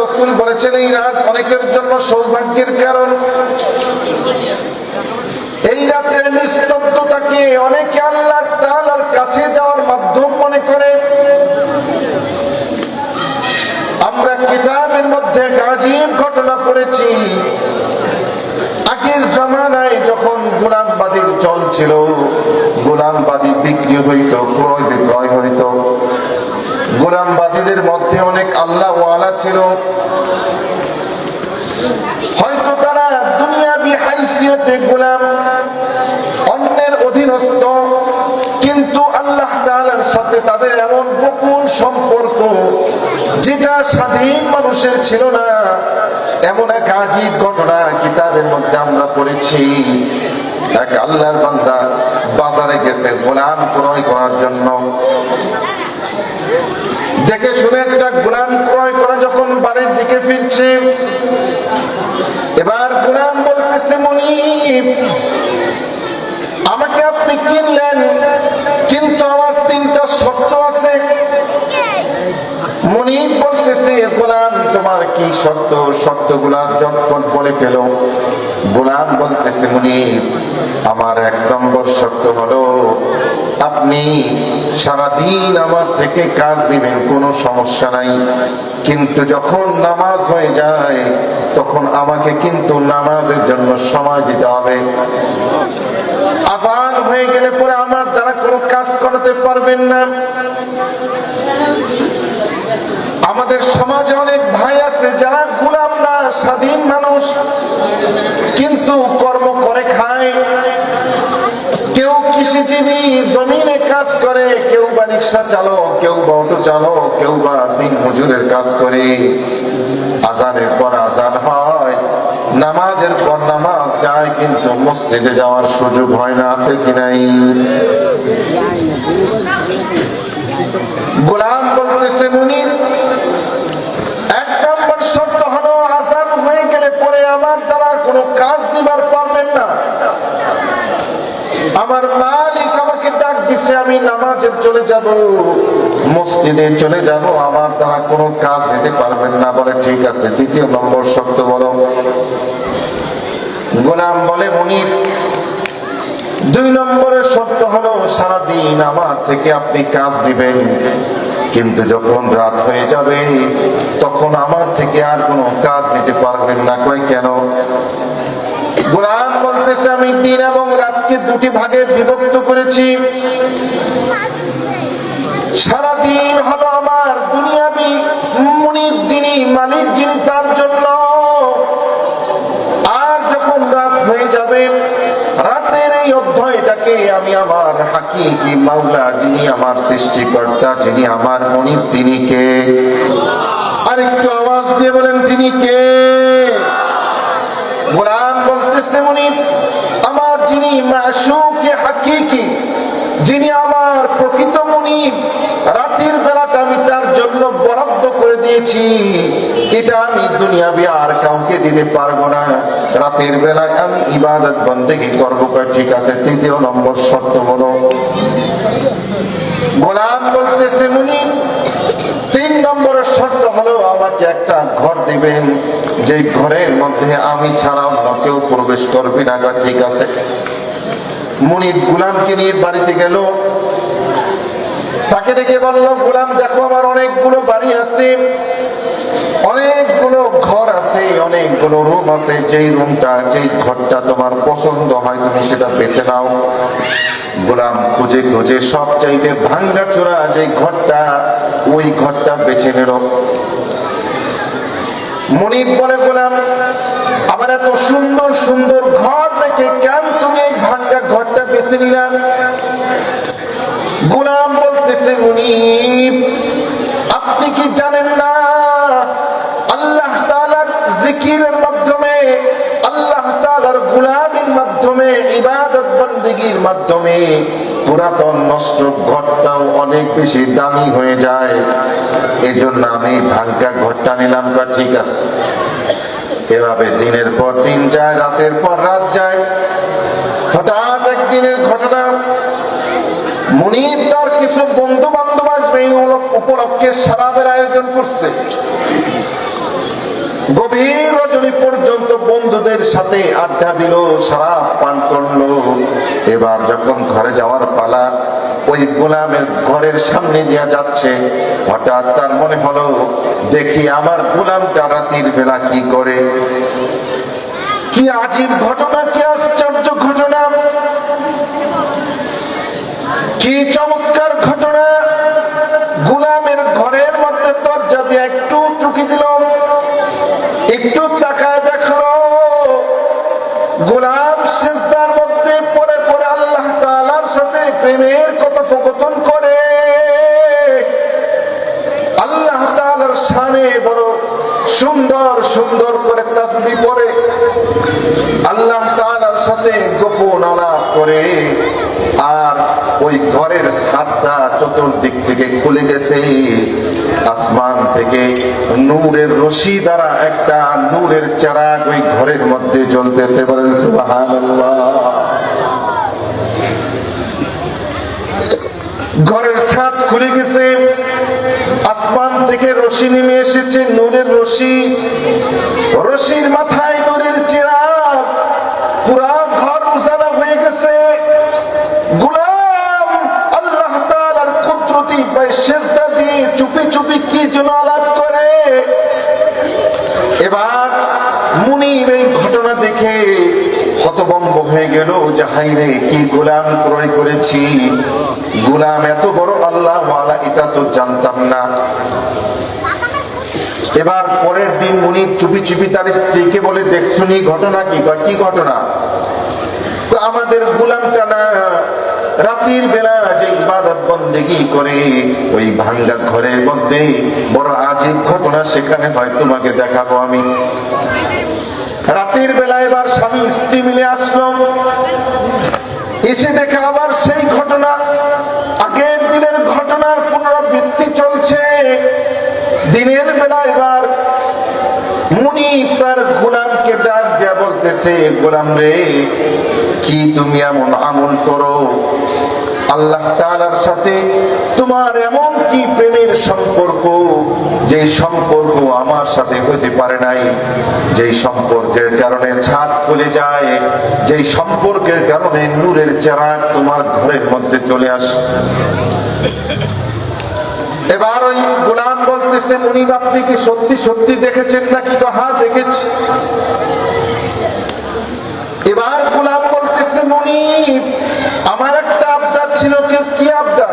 রাসূল বলেছেন এই রাত অনেকের জন্য সৌভাগ্যের কারণ। এই রাতের নিস্তব্ধতাকে অনেকে আল্লাহ তাআলার কাছে যাওয়ার মাধ্যম মনে করে। আমরা কিতাবের মধ্যে গাজীব ঘটনা পড়েছি। আগের জামানায় যখন গোলামবাদীর চল ছিল, গোলামবাদী বিক্রি হইত, ক্রয় বিক্রয় হইত। গোলামবাদীদের মধ্যে অনেক আল্লাহওয়ালা ছিল। হয়তো তারা দুনিয়াবি হাইসিয়তে গোলাম, অন্যের অধীনস্থ, কিন্তু আল্লাহ তাআলার সাথে তাদের এমন গোপন সম্পর্ক যেটা স্বাধীন মানুষের ছিল না। এমন এক আজীব ঘটনা কিতাবের মধ্যে আমরা পড়েছি। এক আল্লাহর বান্দা বাজারে গেছে গোলাম ক্রয় করার জন্য। দেখে শুনে একটা গোলাম ক্রয় করা যখন বাড়ির দিকে ফিরছে, এবার গোলাম বলতেছে, মুনিব, আমাকে আপনি কিনলেন, কিন্তু আমার 3টা শর্ত আছে। মুনিব বলতেছে, গোলাম তোমার কি শর্ত? শর্তগুলা ঝটপট বলে ফেল। গোলাম বলতেছে, মুনিব, আমার 1 নম্বর শর্ত হলো আপনি সারাদিন আমার থেকে কাজ দিবেন, কোনো সমস্যা নাই, কিন্তু যখন নামাজ হয়ে যায় তখন আমাকে কিন্তু নামাজের জন্য সময় দিতে হবে। আযান হয়ে গেলে পরে আমার দ্বারা কোনো কাজ করাতে পারবেন না। আমাদের সমাজে অনেক ভাই আছে যারা গোলাম না, স্বাধীন মানুষ, কিন্তু কর্ম করে খায়। কেউ কৃষিজীবী, জমিনে কাজ করে, কেউ বা রিক্সা চালক, কেউ বা অটো চালক, কেউ বা দিন মজুরের কাজ করে। আযানের পর আযান হয়, নামাজের পর নামাজ যায়, কিন্তু মসজিদে যাওয়ার সুযোগ হয় না। আছে কি নাই? গোলাম বলতেছে, মুনিব, 1 নম্বর শর্ত হলো আযান হয়ে গেলে পরে আমার দ্বারা কোনো কাজ দিবার পারবেন না। আমার মালিক আমাকে ডাক দিছে, আমি নামাজে চলে যাব, মসজিদে চলে যাব, আমার দ্বারা কোনো কাজ দিতে পারবেন না। বলে ঠিক আছে, 2য় নম্বর শর্ত বলো। গোলাম বলে, মুনিব, 2 নম্বরের শর্ত হলো সারাদিন আমার থেকে আপনি কাজ দিবেন, কিন্তু যখন রাত হয়ে যাবে তখন আমার থেকে আর কোনো কাজ দিতে পারবেন না। কই কেন? গোলাম বলতেছে, আমি দিন এবং রাতকে 2টি ভাগে বিভক্ত করেছি। সারাদিন হলো আমার দুনিয়াবি মুনিব যিনি, মালিক যিনি, তার জন্য। আর যখন রাত হয়ে যাবে, রাতের এই অধ্যায়টাকে আমি আমার হাকিকি মাওলা, যিনি আমার সৃষ্টিকর্তা, যিনি আমার মুনিব, তিনি কে? আর একটু আওয়াজ দিয়ে বলেন, তিনি কে? গোলাম বলতেছে, মুনিব, আমার যিনি মাশুকে হাকিকি, যিনি আমার প্রকৃত মুনিব, রাতের বেলাটা আমি তার জন্য বরাদ্দ করে দিয়েছি। এটা আমি দুনিয়াবি আর কাউকে দিতে পারবো না। রাতের বেলায় আমি ইবাদত বন্দেগী করবো। ঠিক আছে, 3য় নম্বর শর্ত হলো। গোলাম বলতেছে, মুনিব, 3 নম্বরের শর্ত হলো আমাকে একটা ঘর দিবেন, যে ঘরের মধ্যে আমি ছাড়া অন্য কেউ প্রবেশ করবে না। ঠিক আছে। মুনিব গোলামকে নিয়ে বাড়িতে গেল, তাকে ডেকে বলল, গোলাম দেখো, আমার অনেকগুলো বাড়ি আছে, অনেকগুলো ঘর আছে, অনেকগুলো রুম আছে, যেই রুমটা, যেই ঘরটা তোমার পছন্দ হয় তুমি সেটা বেছে নাও। গোলাম খুঁজে খুঁজে সব চাইতে ভাঙ্গা চোরা যে ঘরটা, ওই ঘরটা বেছে নিল। মুনিব বলে, গোলাম, আমার এত সুন্দর সুন্দর ঘর রেখে কেন তুমি এই ভাঙ্গা ঘরটা বেছে নিলাম? গোলাম বলতেছে, মুনিব, আপনি কি জানেন না আল্লাহ তাআলার জিকিরের মাধ্যমে, আল্লাহ তাআলার গোলামির মাধ্যমে, ইবাদত বন্দেগীর মাধ্যমে পুরাতন নষ্ট ঘরটাও অনেক বেশি দামি হয়ে যায়। এজন্য আমি ভাঙ্গা ঘরটা নিলাম। ঠিক আছে। এভাবে দিনের পর দিন যায়, রাতের পর রাত যায়। হঠাৎ একদিনের ঘটনা, মুনিব তার কিছু বন্ধু বান্ধব আসবে এই উপলক্ষে শরাবের আয়োজন করছে। গভীর রজনী পর্যন্ত বন্ধুদের সাথে আড্ডা দিল, শরাব পান করলো। এবার যখন ঘরে যাওয়ার পালা, ওই গোলামের ঘরের সামনে দিয়ে যাচ্ছে, হঠাৎ তার মনে হলো, দেখি আমার গোলামটা রাতের বেলা কি করে। কি আজীব ঘটনা, কি আশ্চর্য ঘটনা, কি চমৎকার ঘটনা। গোলামের ঘরের মধ্যে দরজা দিয়ে একটু চুকি দিল, একটু তাকায় দেখলো, গোলাম সিজদার মধ্যে পড়ে পড়ে আল্লাহ তাআলার সাথে প্রেমের কথোপকথন করে। আল্লাহ তাআলার শানে বড় সুন্দর সুন্দর করে তাসবিহ পড়ে, আল্লাহ তাআলার সাথে গোপন আলাপ করে। আর ওই ঘরের ছাদটা চতুর্দিক থেকে খুলে গেছে, আসমান থেকে নূরের রশি দ্বারা একটা নূরের চারাক ওই ঘরের মধ্যে জ্বলতেছে। বলেন সুবহানাল্লাহ। ঘরের ছাদ খুলে গেছে, আসমান থেকে রশি নেমে এসেছে, নূরের রশি, রশির মাথায় নূরের চিরাগ, পুরা ঘর উজালা হয়ে গেছে। গোলাম আল্লাহ তাআলার কুদরতি পায়ে সিজদা দিয়ে চুপি চুপি কি যেন আলাপ করে। এবার মুনিব এই ঘটনা দেখে হতভম্ব হয়ে গেল যে হায়রে, কি গোলাম ক্রয় করেছি, গোলাম এত বড় আল্লাহ ওয়ালা, এটা তো জানতাম না। এবার পরের দিন মুনিব চুপি চুপি তার স্ত্রীকে বলে, দেখছুনি ঘটনা কি? কি ঘটনা? আমাদের গোলামটা না রাতের বেলা যে ইবাদত বন্দেগী করে ওই ভাঙ্গা ঘরের মধ্যে বড় আজীব ঘটনা, সেখানে হয় তোমাকে দেখাবো আমি। রাতের বেলা এবার স্বামী স্ত্রী মিলে আসলো, এসে দেখে আবার সেই ঘটনা, আগের দিনের ঘটনার পুনরাবৃত্তি চলছে। দিনের বেলা এবার মুনিব তার গোলামকে ডাক দেয়া বলতেছে, গোলাম রে, কি তুমি এমন আমল করো, আল্লাহ তাআলার সাথে তোমার এমন কি প্রেমের সম্পর্ক, যে সম্পর্ক আমার সাথে হতে পারে নাই, যে সম্পর্কের কারণে ছাদ খুলে যায়, যে সম্পর্কের কারণে নূরের চিরাগ তোমার ঘরের মধ্যে চলে আসে। এবার ওই গোলাম বলতেছে, মুনিব আপনি কি সত্যি সত্যি দেখেছেন নাকি? তো হ্যাঁ দেখেছি। এবার গোলাম বলতেছে, মুনিব আমার একটা আবদার ছিল। কি আবদার?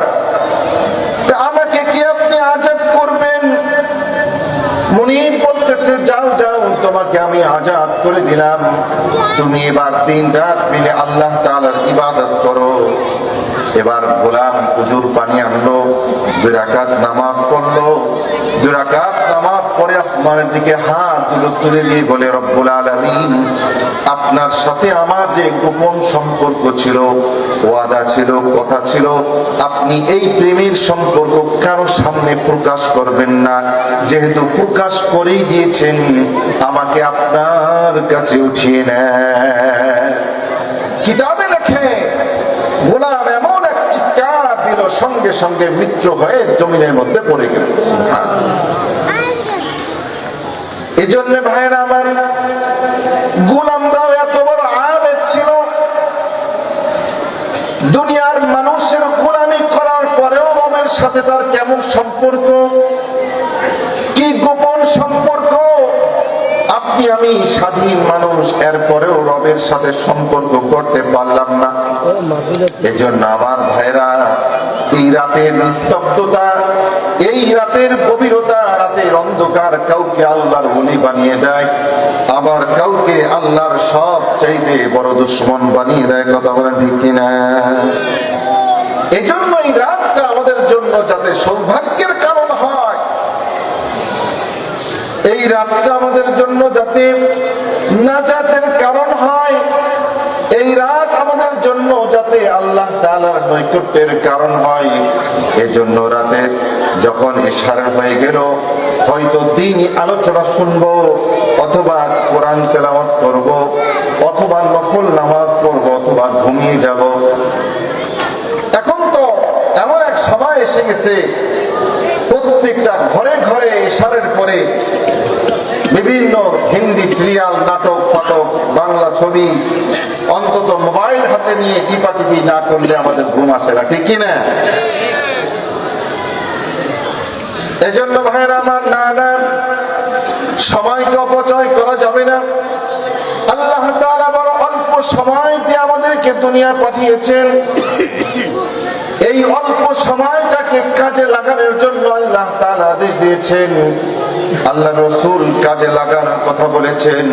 আমাকে কি আপনি আজাদ করবেন? মুনিব বলতেছে, যাও যাও, তোমাকে আমি আজাদ করে দিলাম, তুমি এবার দিন রাত মিলে আল্লাহ তাআলার ইবাদত করো। এবার গোলাম হুজুর পানি আনলো, 2 রাকাত নামাজ পড়লো, 2 রাকাত নামাজ পড়ে আসমানের দিকে হাত তুলে দিয়ে বলে, রব্বুল আলামিন, আপনার সাথে আমার যে গোপন সম্পর্ক ছিল, ওয়াদা ছিল, কথা ছিল, আপনি এই প্রেমের সম্পর্ক কারো সামনে প্রকাশ করবেন না। যেহেতু প্রকাশ করেই দিয়েছেন, আমাকে আপনার কাছে উঠিয়ে নেন। কিতাবে লেখে গোলাম এমন এক চিৎকার দিল, সঙ্গে সঙ্গে মৃত্যু হয়ে জমিনের মধ্যে পড়ে গেল। এই জন্য ভাইয়েরা আমার, গোলামরাও এত বড় আবেদ ছিল, দুনিয়ার মানুষের গোলামি করার পরেও রবের সাথে তার কেমন সম্পর্ক, কি গোপন সম্পর্ক। আপনি আমি স্বাধীন মানুষ, এরপরেও রবের সাথে সম্পর্ক করতে পারলাম না। এজন্য আমার ভাইরা, এই রাতের নিস্তব্ধতা, এই রাতের গভীরতা, রাতের অন্ধকার কাউকে আল্লাহর ওলি বানিয়ে দেয়, আবার কাউকে আল্লাহর সব চাইতে বড় দুশ্মন বানিয়ে দেয়। কথা বলেন ঠিক কিনা? এজন্য এই রাতটা আমাদের জন্য যাতে সৌভাগ্যের কারণ হয়, এই রাতটা আমাদের জন্য যাতে নাজাতের কারণ হয়, এই রাত আমাদের জন্য যাতে আল্লাহ তাআলার নৈকট্যের কারণ হয়। এজন্য রাতে যখন ইশারা হয়ে গেল, হয়তো দ্বীনি আলোচনা শুনবো, অথবা কোরআন তেলাওয়াত করব, অথবা নফল নামাজ পড়ব, অথবা ঘুমিয়ে যাব। এখন তো এমন এক সময় এসে গেছে, প্রত্যেকটা ঘরে ঘরে ইশারের পরে বিভিন্ন হিন্দি সিরিয়াল, নাটক, ফাটক, বাংলা ছবি অন্তত মোবাইল হাতে নিয়ে টিপাটিপি না করলে আমাদের ঘুম আসে না, ঠিক কিনা? এজন্য ভাইয়েরা আমার, না সময়কে অপচয় করা যাবে না। আল্লাহ তাআলা বড় অল্প সময় দিয়ে আমাদেরকে দুনিয়া পাঠিয়েছেন। এই অল্প সময়টাকে কাজে লাগানোর জন্য আল্লাহ তাআলা আদেশ দিয়েছেন। আল্লাহ রাসূল কাজে লাগানোর কথা বলেছেন।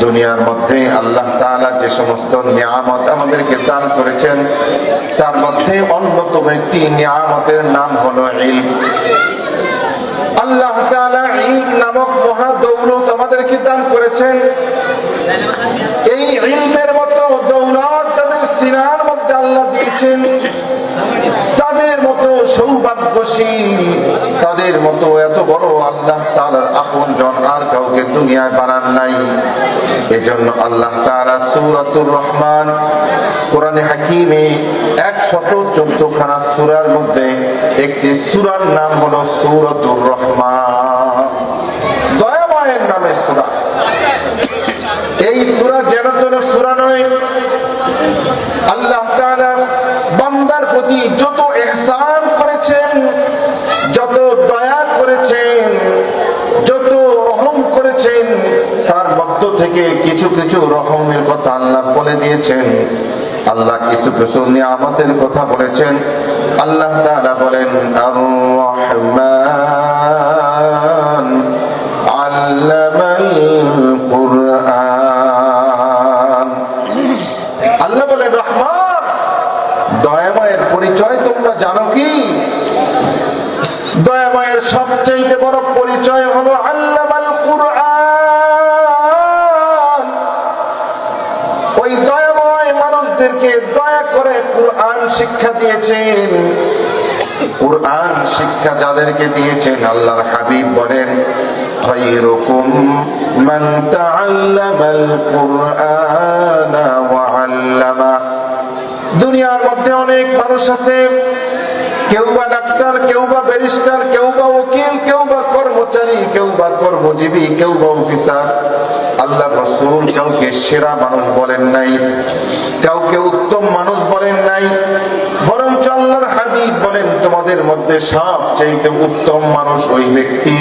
দুনিয়ার মধ্যে আল্লাহ তাআলা যে সমস্ত নিয়ামত আমাদেরকে দান করেছেন তার মধ্যে অন্যতম একটি নিয়ামতের নাম হলো ইলম। আল্লাহ তাআলা ইলম নামক মহা দৌলত আমাদেরকে দান করেছেন। এই ইলমের মতো দৌলত যাদের সিনার মধ্যে আল্লাহ দিয়েছেন, তাদের মতো সৌভাগ্যশীল, তাদের মতো এত বড় আল্লাহ তাআলার আপনজন আর কাউকে দুনিয়ায় বানান নাই। এজন্য আল্লাহ তাআলা সূরাতুর রহমান কোরআনে হাকিমে 114 খানা সূরার মধ্যে একটি সূরার নাম হলো সূরাতুর রহমান, দয়াময়ের নামে সূরা। এই সূরা যেন তেন সূরা নয়। আল্লাহ তাআলা বান্দার প্রতি যত ইহসান করেছেন, যত দয়া করেছেন, যত রহম করেছেন, তার মধ্য থেকে কিছু কিছু রহমের কথা আল্লাহ বলে দিয়েছেন। আল্লাহ কিছু কিছু নিয়ামতের কথা বলেছেন। আল্লাহ তাআলা বলেন, আর রহমান আল্লামাল কুরআন। আল্লাহ বলেন রহমান, দয়াময়ের পরিচয় তোমরা জানো কি? দয়াময়ের সবচেয়ে বড় পরিচয় হলো আল্লামাল কুরআন। ওই দয়াময় মানুষদেরকে দয়া করে কুরআন শিক্ষা দিয়েছেন। কুরআন শিক্ষা যাদেরকে দিয়েছেন, আল্লাহর হাবিব বলেন, খায়রুকুম মান তাআল্লামাল কুরআনা ওয়া আল্লামা। দুনিয়ার মধ্যে অনেক মানুষ আছে, কেউ বা ডাক্তার, কেউ বা ব্যারিস্টার, কেউ বা উকিল, কেউ বা কর্মচারী, কেউ বা কর্মজীবী, কেউ বা অফিসার। আল্লাহ রাসূল কাউকে সেরা মানুষ বলেন নাই, কাউকে উত্তম মানুষ বলেন নাই, বরং আল্লাহর হাবিব বলেন, তোমাদের মধ্যে সবচেয়ে উত্তম মানুষ ওই ব্যক্তি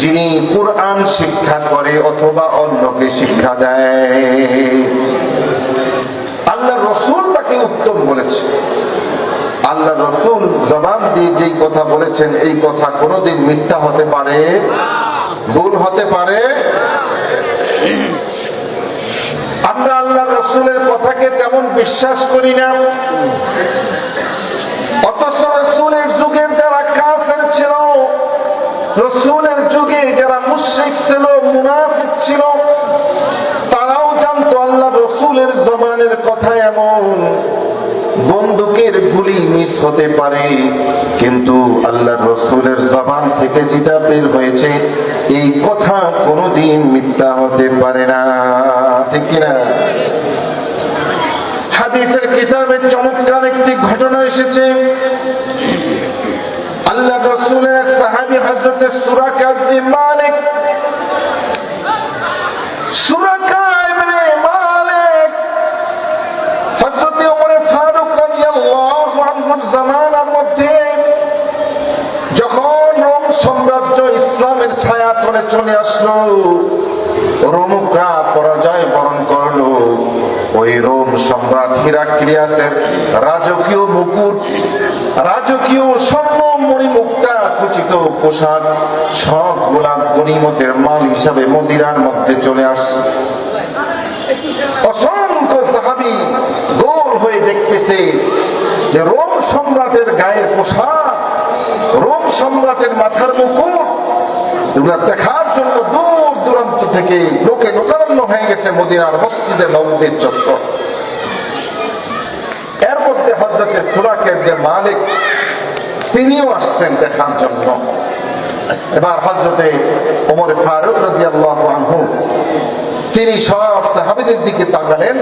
যিনি কুরআন শিক্ষা করে অথবা অন্যকে শিক্ষা দেয়। আল্লাহ রাসূল তাকে উত্তম বলেছে। আল্লাহ রাসূল জবান দিয়ে যেই কথা বলেছেন, এই কথা কোনোদিন মিথ্যা হতে পারে, ভুল হতে পারে? আমরা আল্লাহ রাসূলের কথাকে তেমন বিশ্বাস করি না। অথচ রাসূলের যুগের যারা কাফের ছিল, রাসূলের যুগে যারা মুশরিক ছিল, মুনাফিক ছিল, তারাও জানতো আল্লাহ রাসূলের জবানের কথা এমন। বন্দুকের গুলি মিস হতে পারে, কিন্তু আল্লাহ রাসূলের জবান থেকে যেটা বের হয়েছে এই কথা কোনোদিন মিথ্যা হতে পারে না, ঠিক কিনা? হাদিসের কিতাবে চমৎকার একটি ঘটনা এসেছে। আল্লাহ রাসূলের এক সাহাবী হযরত সুরাকা ইবনে মালিক, সুরাকা ইবনে মালিক হযরত ওমর ফারুক রাদিয়াল্লাহু আনহুর জামানার মধ্যে যখন রোম সাম্রাজ্য ইসলামের ছায়া তলে চলে আসলো, রোমকরা পরাজয় বরণ করলো, ওই রোম সম্রাট হিরাক্লিয়াসের রাজকীয় মুকুট, রাজকীয় স্বর্ণ মণিমুক্তা খচিত পোশাক সবগুলা গনিমতের মাল হিসাবে মদিনার মধ্যে চলে আসছে। অসংখ্য সাহাবী গোল হয়ে দেখতেছে যে রোম সম্রাটের গায়ের পোশাক, রোম সম্রাটের মাথার মুকুট, এগুলা দেখার জন্য দূর দূরান্ত থেকে লোকে লোকারণ্য হয়ে গেছে মদিনার মসজিদে নববীর চত্বর। এর মধ্যে হযরত সুরাকা ইবনে মালিক তিনিও আসছেন দেখার জন্য। এবার হযরতে ওমর ফারুক রাদিয়াল্লাহু আনহু তিনি সব সাহাবীদের দিকে তাকালেন,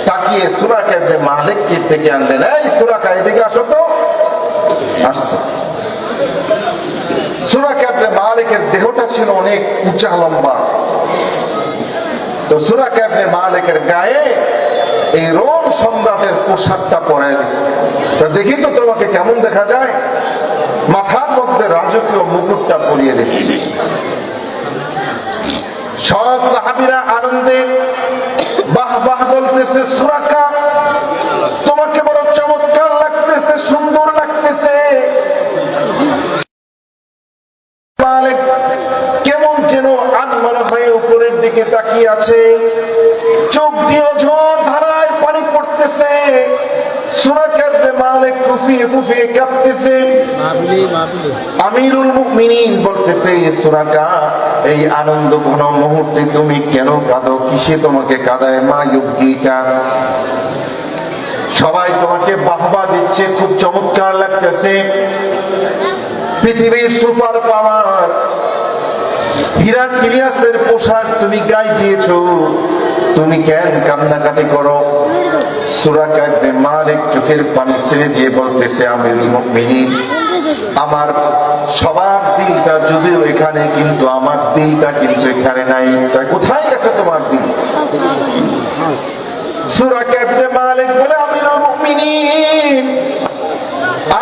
তাকিয়ে সুরাকা ইবনে মালিককে ডেকে আনলেন, এই সুরাকা এদিকে আসো তো। আসছে সুরাকা ইবনে মালিক মালিকের দেহটা ছিল অনেক উঁচা লম্বা। তো সুরাকা ইবনে মালিকের গায়ে এই রোম সম্রাটের পোশাকটা পরায় দিচ্ছে। তো দেখি তো তোমাকে কেমন দেখা যায়, মাথার মধ্যে রাজকীয় মুকুটটা পরিয়ে দিচ্ছে। সব সাহাবীরা আনন্দে বাহ বাহ বলতেছে, সুরাকা তোমাকে বড় চমৎকার লাগতেছে, সুন্দর লাগতেছে। মালিক কেমন যেন আনমনা হয়ে উপরের দিকে তাকিয়ে আছে, চোখ দিয়ে ঝড় ধারায় পানি পড়তেছে। সুরাকা ইবনে মালিক ফুফিয়ে ফুফিয়ে কাঁদতেছে। আমিরুল মুমিনিন বলতেছে, সুরাকা এই আনন্দ ঘন মুহূর্তে তুমি কেন কাঁদো, কিসে তোমাকে কাঁদায়? মা ইউবকিকা, সবাই তোমাকে বাহবা দিচ্ছে, খুব চমৎকার লাগতেছে, পৃথিবীর সুপার পাওয়ার হিরাক্লিয়াসের পোশাক তুমি গায়ে দিয়েছো, তুমি কেন কান্নাকাটি করো? সুরাকা ইবনে মালিক চোখের পানি ছেড়ে দিয়ে বলতেছে, আমিরুল মুমিনিন আমার সবার দিলটা যদিও এখানে, কিন্তু আমার দিলটা কিন্তু এখানে নাই। কোথায় গেছে তোমার দিল? সুরাকা ইবনে মালিক বলে, আমিরুল মুমিনিন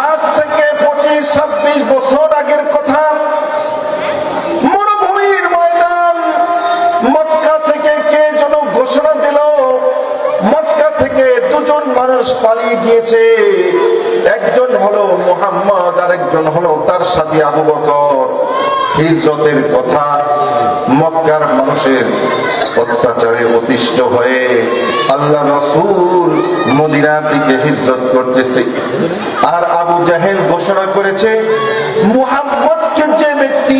আজ থেকে 25-26 বছর আগের কথা, মরুভূমির ময়দান, মক্কা থেকে কে যেন ঘোষণা দিল, মক্কা থেকে দুজন মানুষ পালিয়ে গিয়েছে, একজন হলো মুহাম্মদ আর একজন হলো তার সাথী আবু বকর। হিজরতের কথা, মক্কার মানুষের অত্যাচারে অতিষ্ঠ হয়ে আল্লাহ রাসূল মদিনার দিকে হিজরত করতেছে। আর আবু জাহেল ঘোষণা করেছে, মুহাম্মদকে যে ব্যক্তি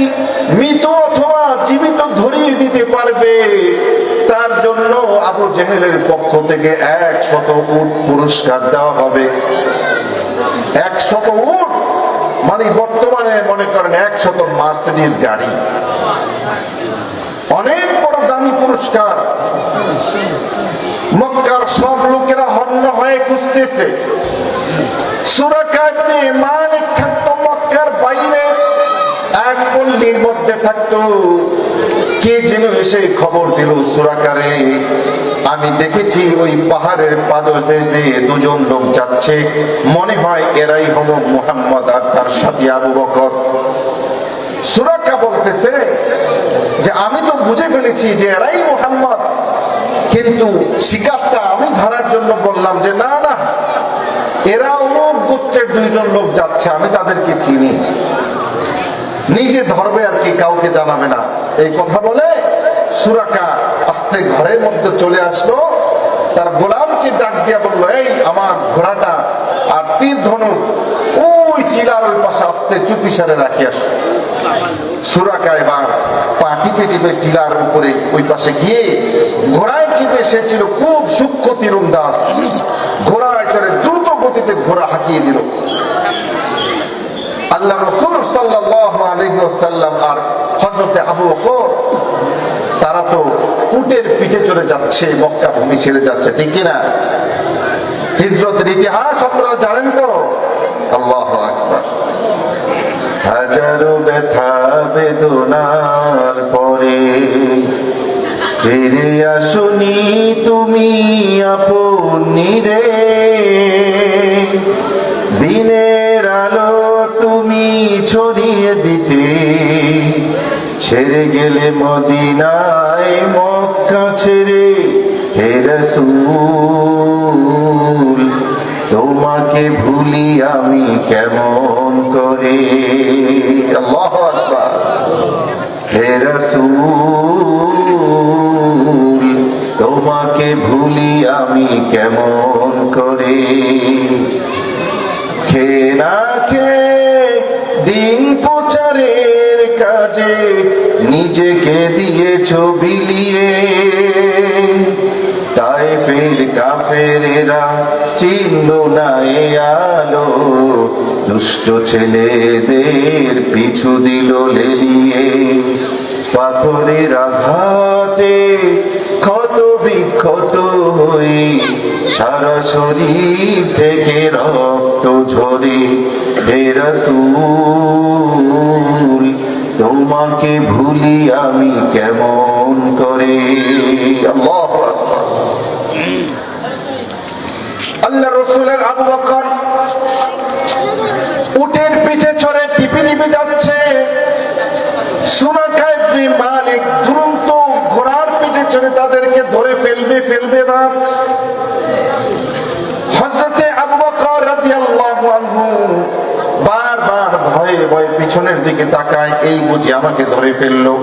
মৃত অথবা জীবিত ধরিয়ে দিতে পারবে তার জন্য আবু জাহেলের পক্ষ থেকে 100 উট পুরস্কার দেওয়া হবে। 100 উট মানে বর্তমানে মনে করেন 100 মার্সিডিজ গাড়ি, অনেক বড় দামি পুরস্কার। মক্কার সব লোকেরা হন্য হয়ে খুঁজতেছে। সুরাকা ইবনে মালিক থাকতো মক্কার বাইরে, এক পল্লীর মধ্যে থাকতো। কে যেন এসে খবর দিল, সুরাকারে আমি দেখেছি ওই পাহাড়ের পাদদেশে দুজন লোক যাচ্ছে, মনে হয় এরাই হলো মুহাম্মদ আর তার সাথী আবু বকর। সুরাকা বলতেছে যে আমি তো বুঝে ফেলেছি যে এরাই মুহাম্মদ, কিন্তু শিকারটা আমি ধরার জন্য বললাম যে না না, এরা অমুক গোত্রের দুইজন লোক যাচ্ছে, আমি তাদেরকে চিনি, নিজে ধরবে আর কি, কাউকে জানাবে না। এই কথা বলে সুরাকা আস্তে ঘরের মধ্যে চলে আসলো, তার গোলামকে ডাক দিয়া বললো, এই আমার ঘোড়াটা আর তীর ধনুক ওই টিলার ওই পাশে আস্তে চুপিসারে রাখি আস। সুরাকা এবার পা টিপে টিপে টিলার উপরে ওই পাশে গিয়ে ঘোড়ায় চিপে, সে ছিল খুব সূক্ষ্ম তীরন্দাজ, ঘোড়ায় চড়ে দ্রুত গতিতে ঘোড়া হাঁকিয়ে দিল। আল্লাহ রাসূল সাল্লাল্লাহু আলাইহি ওয়াসাল্লাম আর হযরত আবু বকর তারা তো উটের পিঠে চড়ে যাচ্ছে, মক্কা ভূমি ছেড়ে যাচ্ছে, ঠিক কিনা? হিজরতের ইতিহাস আপনারা জানেন তো? আল্লাহু আকবার। হাজারো ব্যথা বেদনার পরে ফিরে আসুনি তুমি আপনি রে, দিনের আলো তুমি ছড়িয়ে দিতে, ছেড়ে গেলে মদিনায় মক্কা ছেড়ে। হে রাসূল তোমাকে ভুলি আমি কেমন করে। আল্লাহু আকবার। হে রাসূল তোমাকে ভুলি আমি কেমন করে। খেয়ে না খেয়ে দিন প্রচারের কাজে নিজেকে দিয়েছ বিলিয়ে, তায়েফের কাফেরেরা চিনল না এ আলো, দুষ্ট ছেলেদের পিছু দিল লেলিয়ে। পাথরের আঘাতে ক্ষত বিক্ষত হয়ে সারা শরীর থেকে রক্ত ঝরে। হে রাসূল তোমাকে ভুলি আমি কেমন করে। আল্লাহু আকবার। আল্লাহ রাসূলের আবু বকর উটের পিঠে চড়ে পৃথিবী যাচ্ছে, সুরাকা ইবনে মালিক দুরন্ত ঘোড়ার পিঠে চড়ে তাদেরকে ধরে ফেলবে না। হযরতে আবু বকর রাদিয়াল্লাহু আনহু বারবার ভয়ে ভয়ে পিছনের দিকে তাকায়, এই বুঝি আমাকে ধরে ফেললো।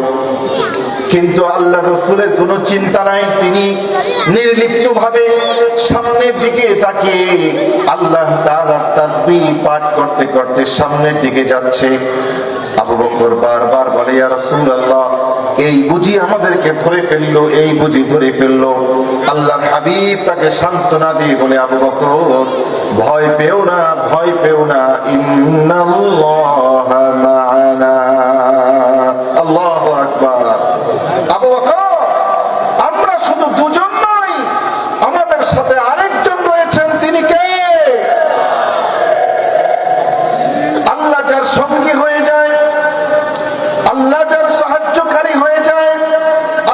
কিন্তু আল্লাহ রাসূলের কোনো চিন্তা নাই, তিনি নির্লিপ্ত ভাবে সামনের দিকে তাকিয়ে আল্লাহ তাআলার তাসবিহ পাঠ করতে করতে সামনের দিকে যাচ্ছে। আবু বকর বারবার বলে, ইয়া রাসূলুল্লাহ, এই বুঝি আমাদেরকে ধরে ফেললো, এই বুঝি ধরে ফেললো। আল্লাহর হাবিব তাকে সান্ত্বনা দিয়ে বলে, আবু বকর ভয় পেও না, ভয় পেও না, ইন্নাল্লাহা মা'ানা। আল্লাহু আকবার। আবু বকর, আমরা শুধু দুজন নই, আমাদের সাথে আরেকজন রয়েছেন। তিনি কে? আল্লাহ যার সঙ্গী হয়ে যায়, আল্লাহ যার সাহায্যকারী হয়ে যায়,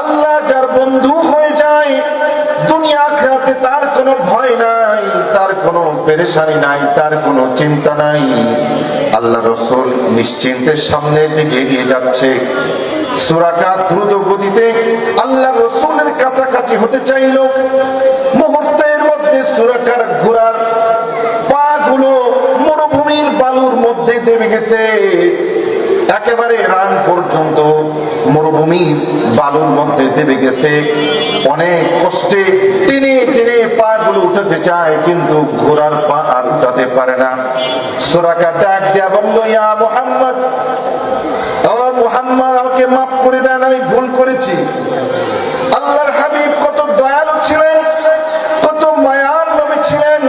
আল্লাহ যার বন্ধু হয়ে যায়, দুনিয়া আখিরাতে তার কোনো ভয় নাই, তার কোনো পেরেশানি নাই, তার কোনো চিন্তা নাই। আল্লাহ রাসূল নিশ্চিন্তে সামনের দিকে এগিয়ে যাচ্ছে। সুরাকা দ্রুত গতিতে আল্লাহ রাসূলের কাছাকাছি হতে চাইল। মুহূর্তের মধ্যে সুরাকার ঘোড়ার পা গুলো মরুভূমির বালুর মধ্যে দেবে গেছে। একেবারে রান পর্যন্ত মরুভূমির বালুর মধ্যে দেবে গেছে। অনেক কষ্টে টেনে টেনে পা গুলো উঠাতে চায়, কিন্তু ঘোড়ার পা আর উঠাতে পারে না। সুরাকা ডাক দেয়া বলল, ইয়া মুহাম্মদ, ও মুহাম্মদ, আমাকে মাফ করে দেন, আমি ভুল করেছি। আল্লাহর হাবিব কত দয়ালু ছিলেন, কত মায়ার নবী ছিলেন।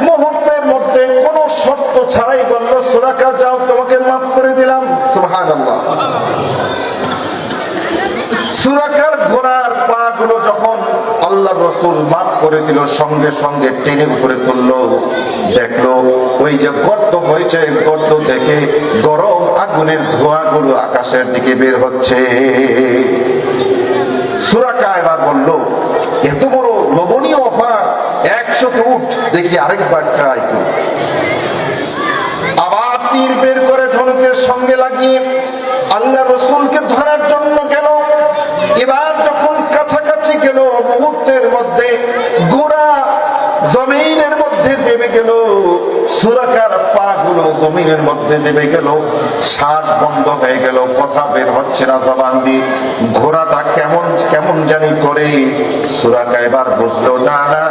মুহূর্তের মধ্যে কোনো শর্ত ছাড়াই বলল, সুরাকা যাও, তোমাকে মাফ করে দিলাম। সুবহানাল্লাহ। সুরাকার ঘোড়ার পা গুলো যখন আল্লাহ রাসূল মাফ করে দিল, সঙ্গে সঙ্গে টেনে উপরে তুললো। দেখলো ওই যে গর্ত হয়েছে, গর্ত থেকে গরম আগুনের ধোঁয়া গুলো আকাশের দিকে বের হচ্ছে। সুরাকা এবার বলল, এত বড় লোভনীয় অফার, 100 উট, দেখি আরেকবার ট্রাই করি। আবার তীর বের করে ধনুকের সঙ্গে লাগিয়ে আল্লাহ রাসূলকে ধরার জন্য গেল। এবার যখন কাছাকাছি গেল, মুহূর্তের মধ্যে ঘোড়া জমিনের মধ্যে দেবে গেল। সুরাকার পা গুলো জমিনের মধ্যে দেবে গেল। শ্বাস বন্ধ হয়ে গেল, কথা বের হচ্ছে না জবান দিয়ে। ঘোড়াটা কেমন কেমন জানি করে। সুরাকা এবার বুঝলো, না না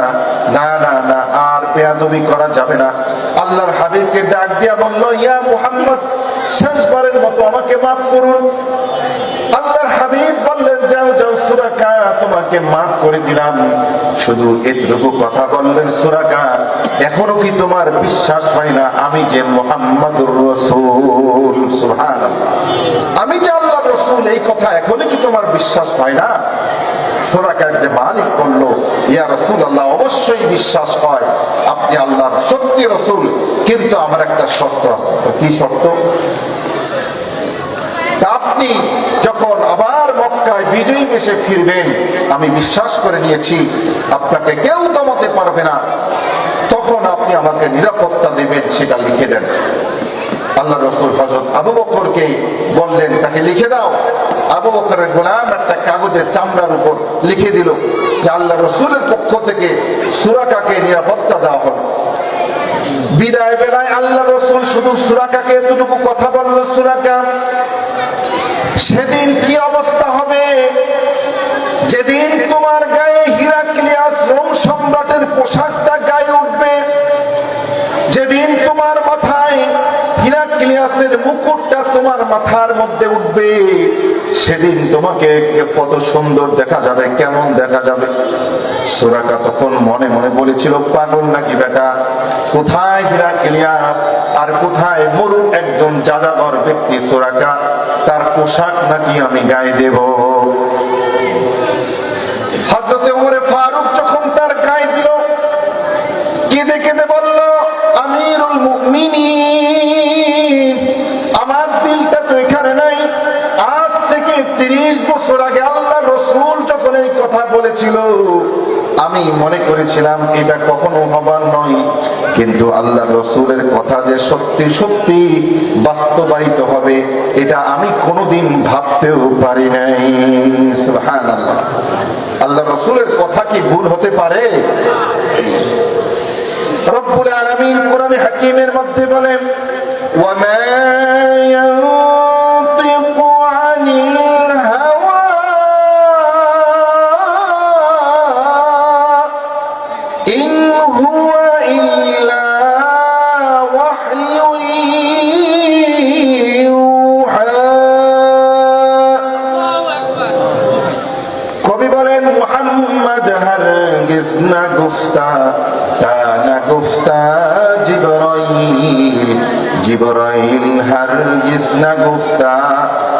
না না না, আর বেয়াদবি করা যাবে না। আল্লাহর হাবিবকে ডাক দিয়া বলল, ইয়া মুহাম্মদ, শেষবারের মতো আমাকে মাফ করুন। আল্লাহর হাবিব বললেন, যাও যাও সুরাকা, তোমাকে মাফ করে দিলাম। শুধু এতটুকু কথা বললেন, সুরাকা, এখনো কি তোমার বিশ্বাস হয় না আমি যে মুহাম্মাদুর রাসূল? সুবহানাল্লাহ। আমি যে আল্লাহর রাসূল, এই কথা এখনো কি তোমার বিশ্বাস হয় না? সুরাকা ইবনে মালিক বলল, ইয়া রাসূলুল্লাহ, অবশ্যই বিশ্বাস হয় আপনি আল্লাহর সত্যি রাসূল, কিন্তু আমার একটা শর্ত আছে। কি শর্ত? আপনি যখন আবার মক্কায় বিজয়ী বেশে ফিরবেন, আমি বিশ্বাস করে নিয়েছি আপনাকে কেউ দমাতে পারবে না, তখন আপনি আমাকে নিরাপত্তা দেবেন, সেটা লিখে দেন। আল্লাহ রাসূল হযরত আবু বকরকে বললেন, তাকে লিখে দাও। আবু বকরের গোলাম একটা কাগজের চামড়ার উপর লিখে দিল যে আল্লাহ রাসূলের পক্ষ থেকে সুরাকাকে নিরাপত্তা দেওয়া হলো। বিদায় বেলায় আল্লাহ রাসূল শুধু সুরাকাকে এতটুকু কথা বলল, সুরাকা, সেদিন কি অবস্থা হবে যেদিন তোমার গায়ে হিরাক্লিয়াস রোম সম্রাটের পোশাকটা গায়ে উঠবে, যেদিন তোমার মাথায় হিরাক্লিয়াসের মুকুটটা তোমার মাথার মধ্যে উঠবে, সেদিন তোমাকে কত সুন্দর দেখা যাবে, কেমন দেখা যাবে। সুরাকা তখন মনে মনে বলেছিল, পাগল নাকি বেটা, কোথায় হিরাক্লিয়াস আর কোথায় মরু একজন যাযাবর ব্যক্তি সুরাকা, তার পোশাক নাকি আমি গায়ে দেব। হযরতে ওমরে ফারুক যখন তার গায়ে দিল, কেঁদে কেঁদে বলল, আমিরুল মুমিনিন, আমার দিলটা তো এখানে নাই, বলেছিল, আমি মনে করেছিলাম এটা কখনো হবার নয়, কিন্তু আল্লাহ রসুলের কথা যে সত্যি সত্যি বাস্তবায়িত হবে এটা আমি কোনোদিন ভাবতেও পারি নাই। সুবহানাল্লাহ। আল্লাহ রসুলের কথা কি ভুল হতে পারে? রব্বুল আলামিন কোরআনে হাকিমের মধ্যে বলেন, ওয়ামা ইয়ানতিকু আনিল হাওয়া ইন হুয়া ইল্লা ওয়াহয়ুন ইউহা। কবি বলেন, মুহাম্মদ হরগিজ না গুফতা তা না গুফতা জিবরাইল, জিবরাইল হরগিজ না গুফতা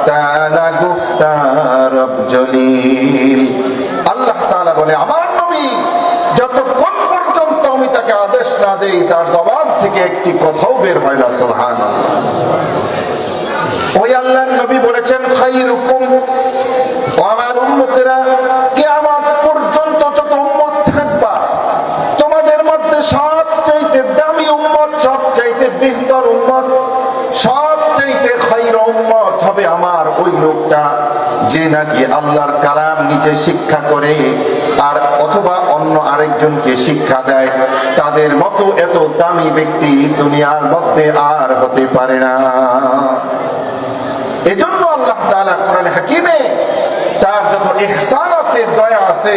তা না গুফতা রব জলিল। আল্লাহ তাআলা বলে, আমার নবী যতক্ষণ পর্যন্ত আমি তাকে আদেশ না দেই তার জবান থেকে একটি কথাও বের হয় না। সুবহানাল্লাহ। ওই আল্লাহর নবী বলেছেন, খায়রুকুম, ও আমার উম্মতেরা, কিয়ামত পর্যন্ত যত উম্মত থাকবা তোমাদের মধ্যে সবচাইতে দামি উম্মত, সবচাইতে বেহতর উম্মত, সবচাইতে খায়র উম্মত হবে আমার ওই লোকটা যে নাকি আল্লাহর কালাম নিজে শিক্ষা করে আর অথবা অন্য আরেকজনকে শিক্ষা দেয়। তাদের মতো এত দামি ব্যক্তি দুনিয়ার মধ্যে আর হতে পারে না। এজন্য আল্লাহ তাআলা কোরআনে হাকিমে তার যত ইহসান আছে, দয়া আছে,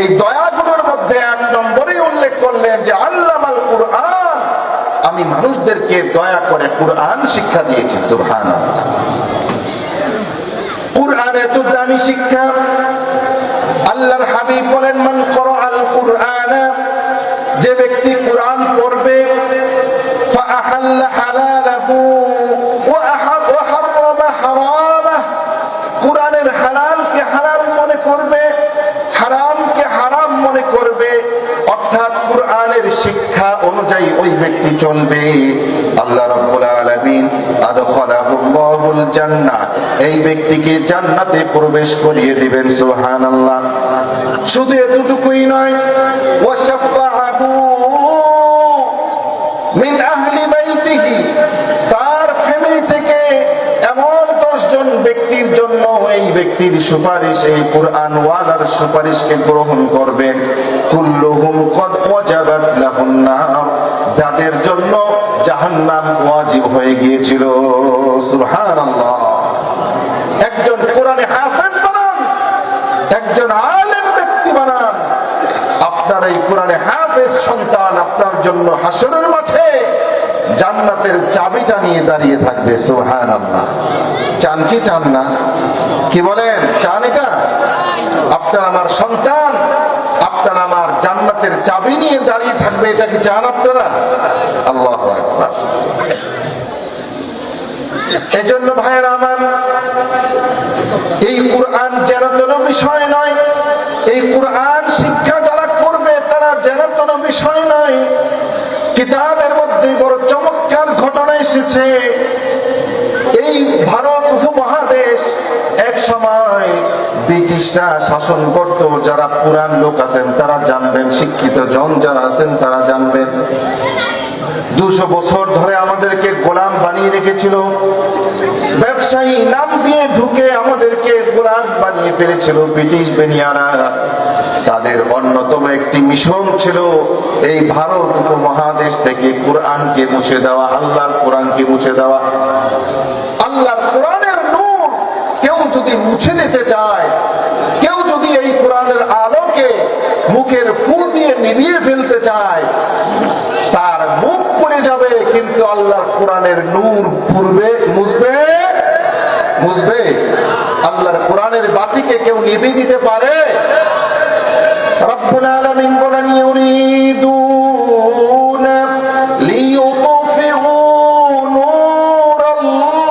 এই দয়াগুলোর মধ্যে এক নম্বরে উল্লেখ করলেন যে আল্লামাল কুরআন, আমি মানুষদেরকে দয়া করে কুরআন শিক্ষা দিয়েছি। সুবহানাল্লাহ। কুরআন এত দামি শিক্ষা, আল্লাহর হাবিব বলেন, মান ক্বরাআল কুরআন, যে ব্যক্তি কুরআন পড়বে, ফাআহাল্লা হালালাহু ওয়া হারামা হারামাহ, কুরআনের হালালকে হালাল মনে করবে, হারামকে হারাম মনে করবে, অর্থাৎ কুরআনের শিক্ষা অনুযায়ী ওই ব্যক্তি চলবে, আল্লাহ রাব্বুল আলামিন আদখালাহুল্লাহুল জান্নাহ, এই ব্যক্তিকে জান্নাতে প্রবেশ করিয়ে দিবেন। সুবহানাল্লাহ। শুধু এতটুকুই নয়, ওয়া শাফাআহু মিন আহলি বাইতিহি, তার ফ্যামিলি থেকে এমন 10 জন ব্যক্তির জন্য এই ব্যক্তির সুপারিশ, এই কুরআন ওয়ালার সুপারিশকে গ্রহণ করবেন। কুল্লুহুম কদ ওয়াজাবাত লাহুন নার, যাদের জন্য জাহান্নাম ওয়াজিব হয়ে গিয়েছিল। সুবহানাল্লাহ। একজন কোরআনে হাফেজ বানান, একজন আলেম ব্যক্তি বানান, আপনার এই কোরআনে হাফেজ সন্তান আপনার জন্য হাসরের মাঠে জান্নাতের চাবিটা নিয়ে দাঁড়িয়ে থাকবে। সুবহানাল্লাহ। চান কি চান না? কি বলেন, চান এটা? আপনার আমার সন্তান আপনার আমার জান্নাতের চাবি নিয়ে দাঁড়িয়ে থাকবে, এটা কি চান আপনারা? আল্লাহু আকবার। এজন্য ভাইয়েরা আমার, এই কুরআন জেনারেল বিষয় নয়, এই কুরআন শিক্ষা যারা করবে তারা জেনারেল বিষয় নয়। কিতাবের মধ্যে বড় চমৎকার ঘটনা এসেছে। এই ভারত উপমহাদেশ এক সময় ব্রিটিশরা শাসন করত। যারা পুরান লোক আছেন তারা জানবেন, শিক্ষিত জন যারা আছেন তারা জানবেন, 200 বছর ধরে আমাদেরকে গোলাম বানিয়ে রেখেছিল। ব্যবসায়ী নাম দিয়ে ঢুকে আমাদেরকে গোলাম বানিয়ে ফেলেছিল ব্রিটিশ বেনিয়ারা। তাদের অন্যতম একটি মিশন ছিল এই ভারত উপমহাদেশ থেকে কোরআনকে মুছে দেওয়া, আল্লাহর কোরআনকে মুছে দেওয়া। আল্লাহর কোরআনের নূর কেউ যদি মুছে দিতে চায়, কেউ যদি এই কোরআনের আলোকে মুখের ফু দিয়ে নিভিয়ে ফেলতে চায়, তার মুখ পড়ে যাবে, কিন্তু আল্লাহর কোরআনের নূর পূর্বে মুছবে। আল্লাহর কোরআনের বাতিকে কেউ নিভিয়ে দিতে পারে? রব্বুল আলামিন বলেন, ইউরিদুনা লিইউতফিউ নূরাল্লাহ।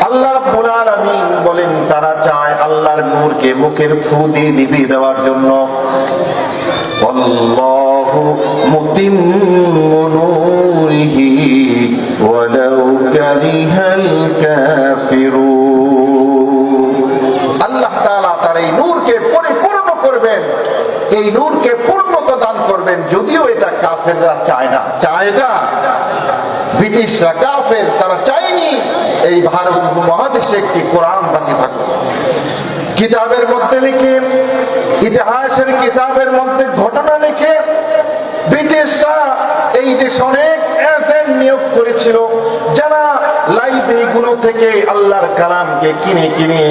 আল্লাহ রাব্বুল আলামিন বলেন, তারা চায় আল্লাহর নূরকে মুখের ফু দিয়ে নিভিয়ে দেওয়ার জন্য। আল্লাহু মুতিম্মু নূরিহি ওয়ালাউ কারিহাল কাফিরুন। নূরকে পূর্ণতা দান করবেন, যদিও এটা কাফেররা চায় না। চায় না ব্রিটিশরা, কাফের, তারা চায়নি এই ভারত উপমহাদেশে একটি কোরআন বাকি থাকুক। কিতাবের মধ্যে লিখে, ইতিহাসের কিতাবের মধ্যে ঘটনা লিখে ব্রিটিশরা এই দেশে অনেক এজেন্ট নিয়োগ করেছিল, যারা লাইব্রেরি গুলো থেকে আল্লাহর কালামকে কিনে কিনে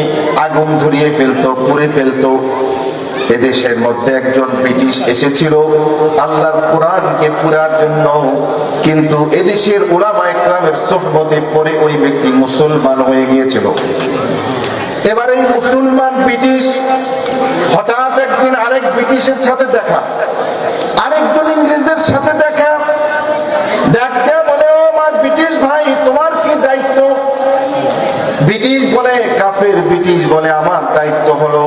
আগুন ধরিয়ে ফেলতো, পুড়ে ফেলতো। এদেশের মধ্যে একজন ব্রিটিশ এসেছিল আল্লাহর কোরআনকে পুরার জন্য, কিন্তু এদেশের উলামায়ে কেরামের সোহবতে পড়ে ওই ব্যক্তি মুসলমান হয়ে গিয়েছিল। এবার এই মুসলমান ব্রিটিশ হঠাৎ একদিন আরেক ব্রিটিশের সাথে দেখা, আরেকজন ইংরেজের সাথে দেখা, দেখতে বলে, ও আমার ব্রিটিশ ভাই, তোমার কি দায়িত্ব? ব্রিটিশ বলে, কাফের ব্রিটিশ বলে, আমার দায়িত্ব হলো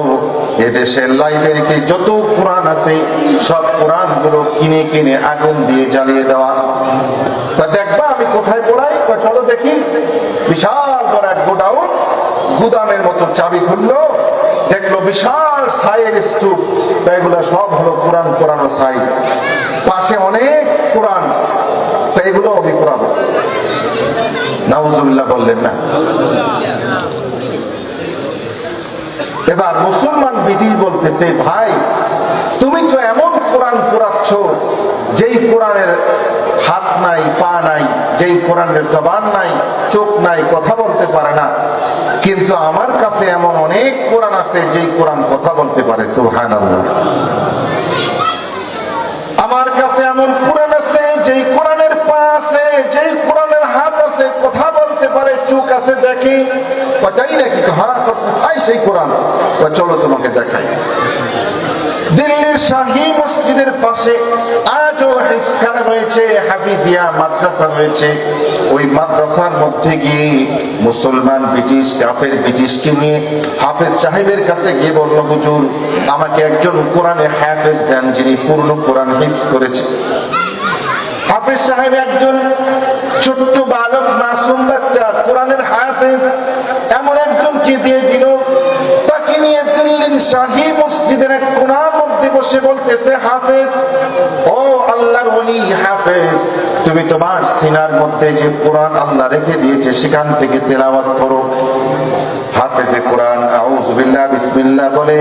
এদেশের লাইব্রেরিতে যত কোরআন আছে সব কোরআন গুলো কিনে কিনে আগুন দিয়ে জ্বালিয়ে দেওয়া। তা দেখবা আমি কোথায় পড়াই? চলো দেখি। বিশাল বড় এক গোডাউন, গুদামের মতো চাবি খুললো, দেখলো বিশাল ছাইয়ের স্তূপ, এগুলো সব হলো কোরআন পোড়ানো ছাই, পাশে অনেক কোরআন, এগুলো আমি কোরআন। নাউজুবিল্লাহ বললেন না? এবার মুসলমান ব্রিটিশ বলতেছে, ভাই তুমি তো এমন কোরআন পোড়াচ্ছ যেই কোরআনের হাত নাই, পা নাই, যেই কোরআনের জবান নাই, চোখ নাই, কথা বলতে পারে না, কিন্তু আমার কাছে এমন অনেক কোরআন আছে যেই কোরআন কথা বলতে পারে। সুবহানাল্লাহ। আমার কাছে এমন কোরআন আছে যেই কোরআনের পা আছে, যেই কোরআনের হাত আছে, কথা বলতে পারে, চোখ আছে, দেখি। তাই নাকি? হ্যাঁ, সেই কোরআন। চলো তোমাকে দেখাই। দিল্লির শাহী মসজিদের পাশে আজও হিফজখানা রয়েছে, হাফিজিয়া মাদ্রাসা রয়েছে। ওই মাদ্রাসার মধ্যে গিয়ে মুসলমান ব্রিটিশ, কাফের ব্রিটিশকে নিয়ে হাফেজ সাহেবের কাছে গিয়ে বলল, হুজুর আমাকে একজন কোরআনে হাফেজ দেন যিনি পূর্ণ কোরআন হিফজ করেছে। হাফেজ সাহেব একজন ছোট্ট বালক, মাসুম বাচ্চা, কোরআনের হাফেজ এমন একজনকে দিয়ে দিল। তাকে নিয়ে দিল্লির শাহী মসজিদের এক কোণার মধ্যে বসে বলতেছে, হাফেজ, ও আল্লাহর ওলি হাফেজ, তুমি তোমার সিনার মধ্যে যে কোরআন আল্লাহ রেখে দিয়েছে সেখান থেকে তেলাওয়াত করো। হাফেজে কোরআন আউযু বিল্লাহ বিসমিল্লাহ বলে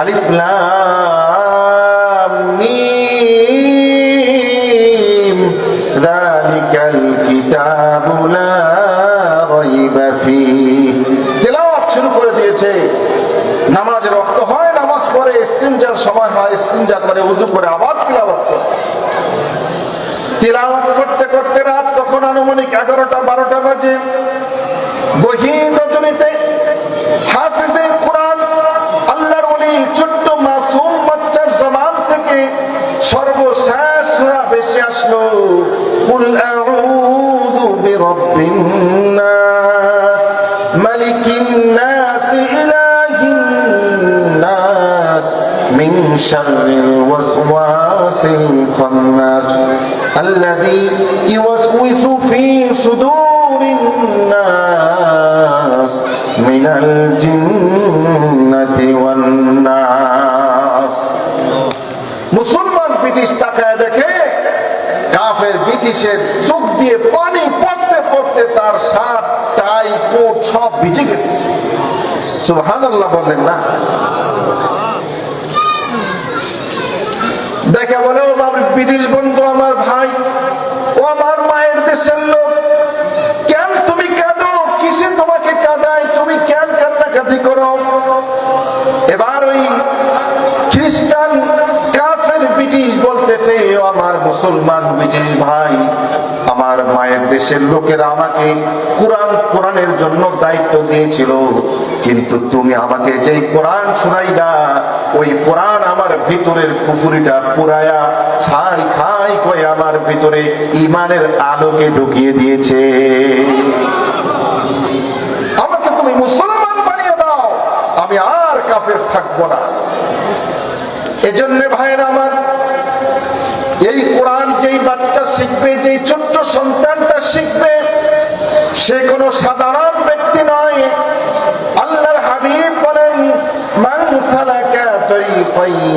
আলিফ লাম মিম যালিকাল কিতাবু লা রাইবা ফীহ, তেলাওয়াত শুরু করে দিয়েছে। নামাজের ওয়াক্ত হয়, নামাজ পড়ে, ইস্তিনজার সময় হয়, ইস্তিনজা করে, ওযু করে আবার তিলাওয়াত করে। তিলাওয়াত করতে করতে রাত তখন আনুমানিক 11টা-12টা বাজে। গহীন রজনীতে হাফেজে কোরআন আল্লাহর ওলি ছোট্ট মাসুম বাচ্চার জবান থেকে সর্বশেষ সূরা ভেসে আসলো, কুল আউযু বিরাব্বিন নাস মালিকিন নাস ইলাহিন নাস মিন শাররিল ওয়াসওয়াসিল খান্নাস আল্লাযী ইউওয়াসওয়িসু ফী সুদুরিন নাস মিনাল জিন্নাতি ওয়ান নাস। মুসলমান ব্রিটিশ তাকায় দেখে কাফের ব্রিটিশের চোখ দিয়ে পানি পড়তে পড়তে তার শার্ট, টাই, কোট সব ভিজে গেছে। সুবহানাল্লাহ বললেন না? দেখে বলে, ও বাবা ব্রিটিশ বন্ধু, আমার ভাই, ও আমার মায়ের দেশের লোক, কেন তুমি কাঁদো? কিসে তোমাকে কাঁদায়? তুমি কেন কান্নাকাটি করো? এবার ওই খ্রিস্টান কাফের ব্রিটিশ বলতেছে, ও আমার মুসলমান ব্রিটিশ ভাই, আমার মায়ের দেশের লোকেরা আমাকে কোরআনের জন্য দায়িত্ব দিয়েছিল, কিন্তু তুমি আমাকে যেই কোরআন শোনাইলা, ওই কোরআন আমার ভিতরের পুকুরিটা পুরায়া ছাই খাই করে আমার ভিতরে ঈমানের আলোকে ঢুকিয়ে দিয়েছে। আমাকে তুমি মুসলমান বানিয়ে দাও, আমি আর কাফের থাকবো না। এজন্য ভাইয়েরা আমার, এই কোরআন যেই বাচ্চা শিখবে, যেই ছোট্ট সন্তানটা শিখবে, সে কোনো সাধারণ ব্যক্তি নয়। আল্লাহর হাবিব বলেন, মান সালাকা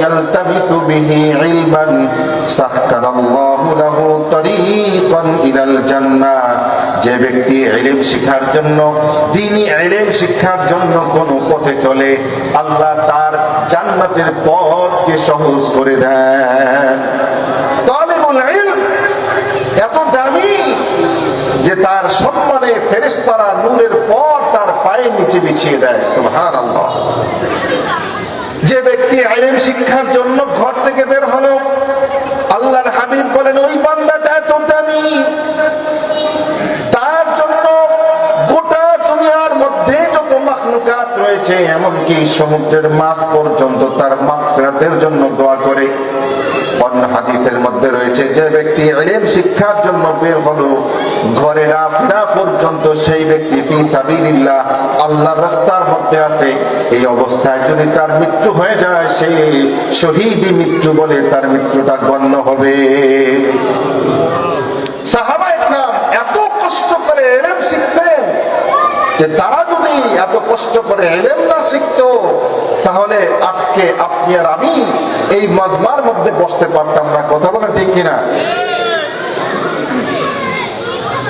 يلتمس به علما سهل الله له طريقا إلى الجنة। যে ব্যক্তি ইলম শিক্ষার জন্য, দ্বীনি ইলম শিক্ষার জন্য কোন পথে চলে, আল্লাহ তার জান্নাতের পথকে সহজ করে দেন। তালিবুল ইলম এত দামি যে তার সম্মানে ফেরেশতারা নূরের পথ তার পায়ের নিচে বিছিয়ে দেয়। সুবহানাল্লাহ। যে ব্যক্তি ইলম শিক্ষার জন্য ঘর থেকে বের হলো, আল্লাহর হাবিব বলেন ওই বান্দাটা এত দামি, তার জন্য গোটা দুনিয়ার মধ্যে যত মাখলুকাত রয়েছে, এমনকি সমুদ্রের মাছ পর্যন্ত তার মাগফিরাতের জন্য দোয়া করে। অন্য হাদিসের মধ্যে রয়েছে যে ব্যক্তি ইলম শিক্ষার জন্য বের হলো, ঘরে না ফেরা পর্যন্ত সেই ব্যক্তি ফি সাবিলিল্লাহ, আল্লাহর রাস্তার মধ্যে আছে। এই অবস্থায় যদি তার মৃত্যু হয়ে যায়, সে শহীদি মৃত্যু বলে তার মৃত্যুটা গণ্য হবে। সাহাবায়ে কেরাম এত কষ্ট করে ইলম শিখছেন যে তারা যদি এত কষ্ট করে ইলম না শিখতো, তাহলে আজকে আপনি আর আমি এই মাজমার মধ্যে বসতে পারতাম না। কথা বলে ঠিক কিনা?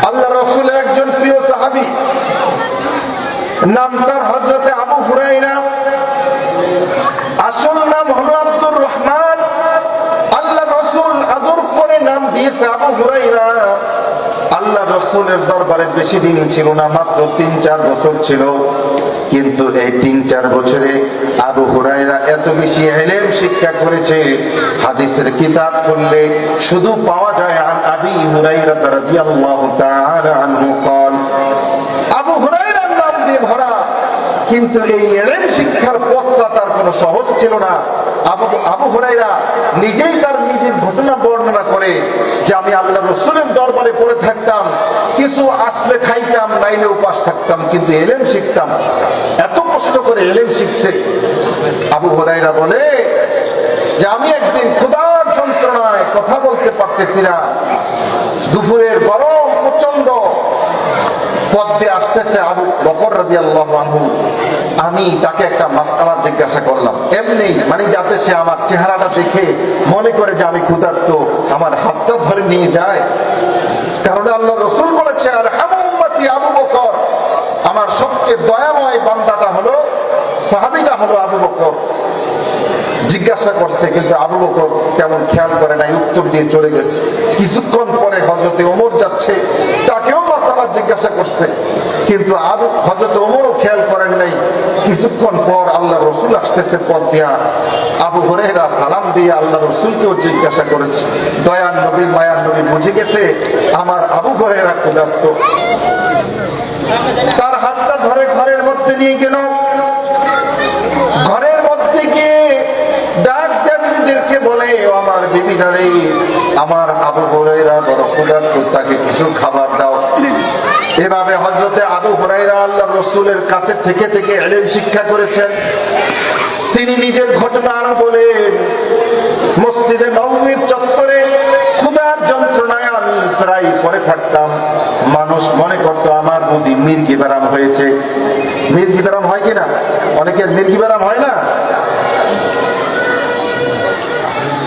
আল্লাহ রাসূলের একজন প্রিয় সাহাবী, নাম তার হযরত আবু হুরায়রা, আসল নাম হলো আব্দুর রহমান। আল্লাহ রাসূল আদর করে নাম দিয়েছে আবু হুরায়রা। আল্লাহ রাসূলের দরবারে বেশি দিন ছিল না, মাত্র ৩-৪ বছর ছিল। কিন্তু এই ৩-৪ বছরে আবু হুরায়রা এত বেশি ইলম শিক্ষা করেছে, হাদিসের কিতাব পড়লে শুধু পাওয়া যায় আন আবি হুরায়রা রাদিয়াল্লাহু তাআলা আনহু قال। আবু হুরায়রার নাম দিয়ে ভরা, কিন্তু এই ইলম শিক্ষার পথটা তার কোনো সহজ ছিল না। আবু হুরায়রা নিজেই তার নিজের ঘটনা বর্ণনা করে যে আমি আল্লাহ রাসূলের দরবারে পড়ে থাকতাম, কিছু আসলে খাইতাম, নাইলে উপাস থাকতাম, কিন্তু ইলম শিখতাম। এত কষ্ট করে ইলম শিখছে। আবু হুরায়রা বলে যে আমি একদিন ক্ষুধার যন্ত্রণায় কথা বলতে পারতেছি না, দুপুরের গরম প্রচন্ড, পথ দিয়ে আসতেছে আবু বকর রাদিয়াল্লাহু আনহু। আমি তাকে একটা মাসআলা জিজ্ঞাসা করলাম, এমনি মানে যাতে সে আমার চেহারাটা দেখে মনে করে যে আমি ক্ষুধার্ত, আমার হাতটা ধরে নিয়ে যায়। কারণ আল্লাহ রাসূল বলেছে আরহামু উম্মতি আবু বকর, আমার সবচেয়ে দয়াময় বান্দাটা হলো, সাহাবীটা হলো আবু বকর। জিজ্ঞাসা করছে, কিন্তু আবু বকর তেমন খেয়াল করে নাই, উত্তর দিয়ে চলে গেছে। কিছুক্ষণ পরে হযরতে ওমর যাচ্ছে, তাকেও মাসআলা জিজ্ঞাসা করছে, কিন্তু হযরতে ওমরও খেয়াল করেন নাই। কিছুক্ষণ পর আল্লাহ রাসূল আসতেছে পথ দিয়া, আবু হুরায়রা সালাম দিয়ে আল্লাহ রাসূলকেও জিজ্ঞাসা করেছে। দয়ার নবী, মায়ার নবী বুঝে গেছে আমার আবু হুরায়রা ক্ষুধার্ত। তার হাতটা ধরে ঘরের মধ্যে নিয়ে গেল। ঘরের মধ্যে গিয়ে ডাক দেবীদেরকে বলে, ও আমার বিবিরা রে, আমার আবু হুরায়রা বড় ক্ষুধার্ত, তাকে কিছু খাবার দাও। এভাবে হযরতে আবু হুরায়রা আল্লাহ রাসূলের কাছে থেকে থেকে ইলম শিক্ষা করেছেন। তিনি নিজের ঘটনা আরো বলেন, মসজিদে নববীর চত্বরে ক্ষুধার যন্ত্রণায় আমি প্রায় পড়ে থাকতাম। মানুষ মনে করত আমার বুঝি মির্গি ব্যারাম হয়েছে। মির্গি ব্যারাম হয় কিনা? অনেকের মির্গি ব্যারাম হয় না?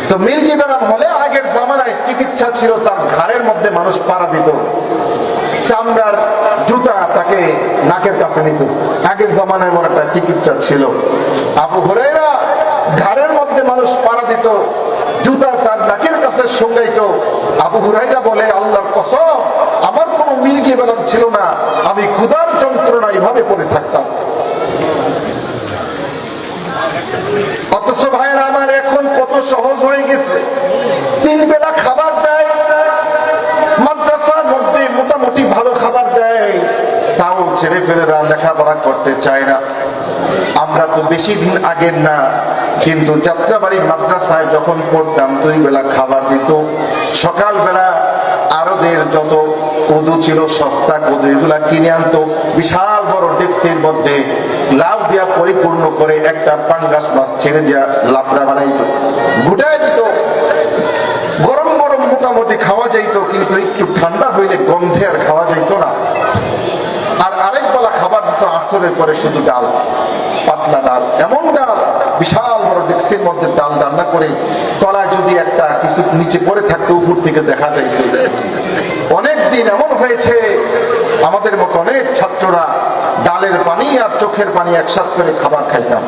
তো মির্গি ব্যারাম হলে আগের জামানায় চিকিৎসা ছিল, তার ঘাড়ের মধ্যে মানুষ পাড়া দিত, চামড়ার জুতা তাকে নাকের কাছে নিত। আগের জমানায় এমন একটা চিকিৎসা ছিল। আবু হুরায়রা ঘাড়ের মধ্যে মানুষ পাড়া দিত, জুতা তার নাকের কাছে সঙ্গাইত। আবু হুরায়রা বলে, আল্লাহর কসম আমার কোনো মির্গি ব্যারাম ছিল না, আমি ক্ষুধার যন্ত্রণা এইভাবে পড়ে থাকতাম। অথচ ভাইয়েরা আমার এখন কত সহজ হয়ে গেছে, 3 বেলা খাবার দেয়, মাদ্রাসার মধ্যে মোটামুটি ভালো খাবার দেয়, তাও ছেলেপেলেরা লেখাপড়া করতে চায় না। আমরা তো বেশি দিন আগের না, কিন্তু যাত্রাবাড়ি মাদ্রাসায় যখন পড়তাম 2 বেলা খাবার দিত। সকালবেলা আরবের যত কদু ছিল, সস্তা কদু, এগুলা কিনে আনতো, বিশাল বড় ডেক্সির মধ্যে লাউ দিয়া পরিপূর্ণ করে একটা পাঙ্গাস মাছ ছেড়ে দিয়া লাবড়া বানাইত, গুটাই দিত। গরম গরম মোটামুটি খাওয়া যাইতো, কিন্তু একটু ঠান্ডা হইলে গন্ধে আর খাওয়া যাইতো না। আর আরেক বেলা খাবার দিত আসরের পরে শুধু ডাল, পাতলা ডাল, এমন ডাল বিশাল বড় ডেক্সির মধ্যে ডাল রান্না করে তলায় যদি একটা কিছু নিচে পড়ে থাকতো উপর থেকে দেখা যায়। অনেকদিন এমন হয়েছে আমাদের মতো অনেক ছাত্ররা ডালের পানি আর চোখের পানি একসাথ করে খাবার খাইতাম।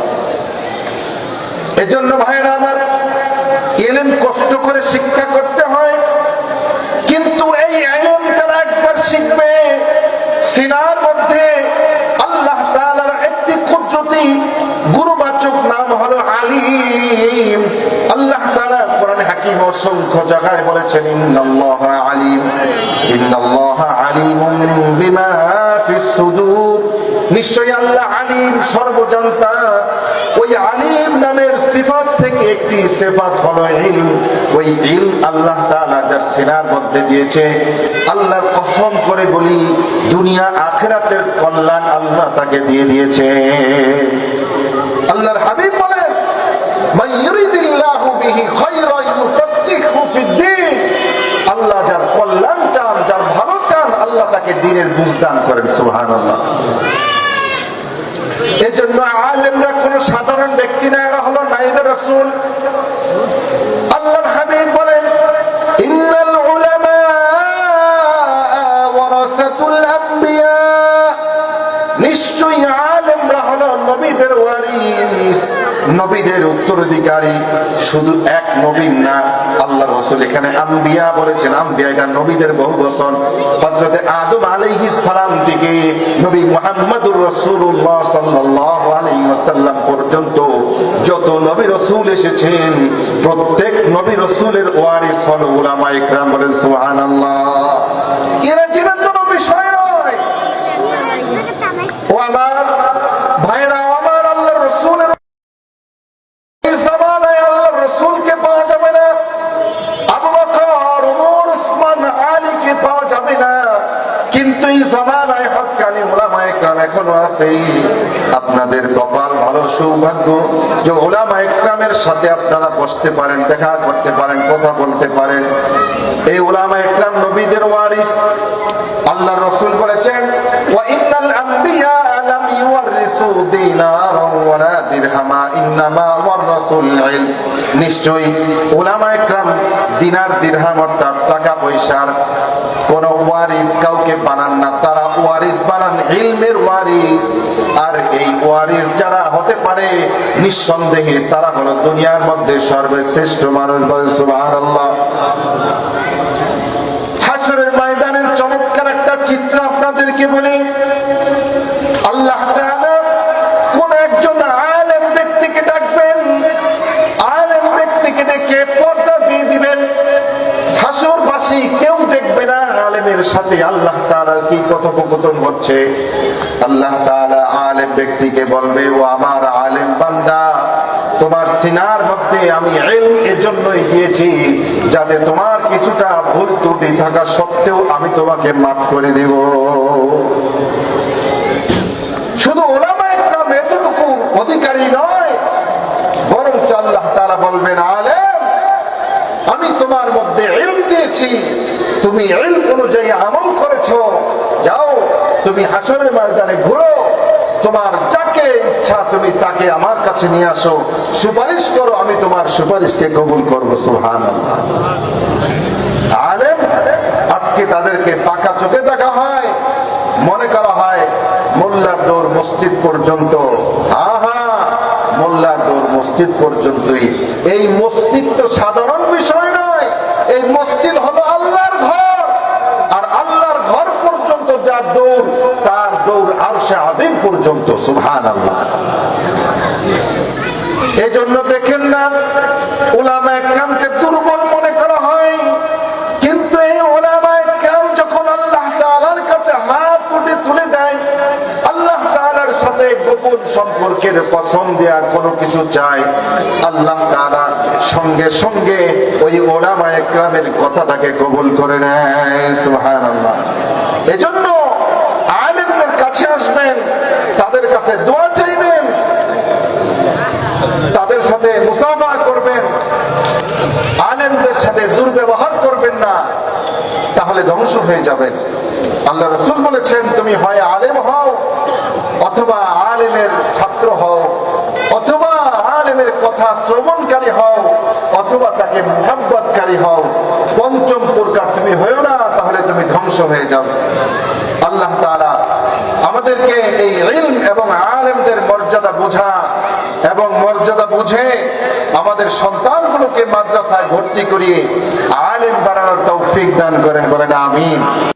এজন্য ভাইরা আমার, ইলম কষ্ট করে শিক্ষা করতে হয়, কিন্তু এই ইলম যারা একবার শিখবে, সিনার মধ্যে আল্লাহ তাআলার একটি কুদরতি গুরুবাচক নাম হলো আলিম। আল্লাহ তাআলা কোরআনে হাকিম অসংখ্য জায়গায় বলেছেন, ইন্নাল্লাহা আলিম, ইন্নাল্লাহা আলিমুম বিমা ফিস সুদূর। নিশ্চয়ই আল্লাহ আলিম, সর্বজান্তা। ওই আলিম নামের সিফাত থেকে একটি সিফাত হলো ইলম। ওই ইলম আল্লাহ তাআলা যার সিনার মধ্যে দিয়েছে, আল্লাহর কসম করে বলি, দুনিয়া আখিরাতের কল্যাণ আল্লাহ তাকে দিয়ে দিয়েছে। আল্লাহর হাবিব বলেন, মান ইউরিদিল্লাহু বিহি খায়রান ইউফাক্কিহু ফিদ্দীন। আল্লাহ যার কল্যাণ চান, যার ভালো চান, আল্লাহ তাকে দ্বীনের বুঝ দান করেন। সুবহানাল্লাহ। এজন্য আলেমরা কোন সাধারণ ব্যক্তি না, এরা হলো নায়েবে রাসূল। আল্লাহর হাবিব বলেন, ইন্নাল উলামা ওয়ারাসাতুল আম্বিয়া। নিশ্চয়ই আলেমরা হলো নবীদের ওয়ারিস, নবীদের উত্তরাধিকারী। শুধু এক নবী না, আল্লাহ রাসূল এখানে আম্বিয়া বলেছেন। আম্বিয়া এটা নবীদের বহুবচন। হযরত আদম আলাইহিস সালাম থেকে নবী মুহাম্মদুর রাসূলুল্লাহ সাল্লাল্লাহু আলাইহি ওয়াসাল্লাম পর্যন্ত যত নবী রাসূল এসেছেন, প্রত্যেক নবী রাসূলের ওয়ারিস হলো উলামায়ে কেরাম। বলেন সুবহানাল্লাহ। এরা জীবন্ত বিষয় নয়। ও আমার ভাইরা, আমার আল্লাহর রাসূলের জামানায় আল্লাহর রাসূলকে পাওয়া যাবে না, আবু বকর, ওমর, উসমান, আলীকে পাওয়া যাবে না, কিন্তু এই জামানায় হক্কানি উলামায়ে কেরাম এখনো আছে। আপনাদের কপাল ভালো, সৌভাগ্য যে উলামায়ে কেরামের সাথে আপনারা বসতে পারেন, দেখা করতে পারেন, কথা বলতে পারেন। এই উলামায়ে কেরাম নবীদের ওয়ারিস। আল্লাহর রাসূল বলেছেন, ওয়া ইন্নাল আম্বিয়া লাম ইউওয়ারিসু দিনারান ওয়ালা দিরহামা ইন্নামা ওয়ারাসুল ইলম। নিশ্চয়ই উলামায়ে কেরাম দিনার, দিরহাম অর্থাৎ টাকা পয়সার কোন ওয়ারিস কাউকে বানান না, তারা ওয়ারিস বানান ইলমের ওয়ারিস। আর এই ওয়ারিস যারা হতে পারে, নিঃসন্দেহে তারা হলো দুনিয়ার মধ্যে সর্বশ্রেষ্ঠ মানুষ। বলেন সুবহানাল্লাহ। হাশরের ময়দানের চমৎকার একটা চিত্র আপনাদেরকে বলি। আল্লাহ তাআলা কোন একজন আলেম ব্যক্তিকে ডাকবেন, আলেম ব্যক্তিকে ডেকে পর্দা দিয়ে দিবেন। হাশরবাসী কেউ দেখবে না আলেমের সাথে আল্লাহ তাআলার কি কথোপকথন হচ্ছে। আল্লাহ তাআলা আলেম ব্যক্তিকে বলবে, ও আমার আলেম বান্দা, তোমার সিনার মধ্যে আমি ইলম এজন্যই দিয়েছি যাতে তোমার কিছুটা ভুল ত্রুটি থাকা সত্ত্বেও আমি তোমাকে মাফ করে দেব। শুধু উলামায়ে কেরাম এতটুকু অধিকারী নয়, বরং আল্লাহ তাআলা বলবেন, আলেম, আমি তোমার মধ্যে ইলম দিয়েছি, তুমি ইলম অনুযায়ী আমল করেছো, যাও তুমি হাশরের ময়দানে ঘুরো, তোমার যাকে ইচ্ছা তুমি তাকে আমার কাছে নিয়ে আসো, সুপারিশ করো, আমি তোমার সুপারিশকে কবুল করব। সুবহানাল্লাহ। আলেম আজকে তাদেরকে পাকা চোখে দেখা হয়, মনে করা হয় মোল্লার দৌড় মসজিদ পর্যন্ত। আহা, মোল্লার দৌড় মসজিদ পর্যন্তই। এই মসজিদ তো সাধারণ বিষয় নয়, এই মসজিদ হলো আল্লাহর ঘর। আর আল্লাহর ঘর পর্যন্ত যার দৌড়, তার দৌড় আরশে আজিম পর্যন্ত। সুবহানাল্লাহ। এজন্য দেখেন না, উলামায়ে কেরামকে দুর্বল মনে করা হয়, কিন্তু এই উলামায়ে কেরাম যখন আল্লাহ তাআলার কাছে হাত তুলে দেয়, আল্লাহ তাআলার সাথে গোপন সম্পর্কের কসম দেয়া কোনো কিছু চায়, আল্লাহ তাআলা সঙ্গে সঙ্গে ওই উলামায়ে কেরামের কথাটাকে কবুল করে নেয়। সুবহানাল্লাহ। এজন্য আলেমদের কাছে আসবেন, তাদের কাছে দোয়া চাইবেন, তাদের সাথে মুসাফাহা করবেন, আলেমদের সাথে দুর্ব্যবহার করবেন না, তাহলে ধ্বংস হয়ে যাবেন। আল্লাহ রাসূল বলেছেন, তুমি হয় আলেম হও, অথবা আলেমের ছাত্র হও, অথবা আলেমের প্রকারকারী হও, পঞ্চম প্রকার তুমি হয়েও না, তাহলে তুমি ধ্বংস হয়ে যাও। আল্লাহ তাআলা আমাদেরকে এই ইলম এবং আলেমদের মর্যাদা বোঝা এবং মর্যাদা বুঝে আমাদের সন্তানগুলোকে মাদ্রাসায় ভর্তি করিয়ে আলেম বানানোর তৌফিক দান করেন, বলেন আমিন।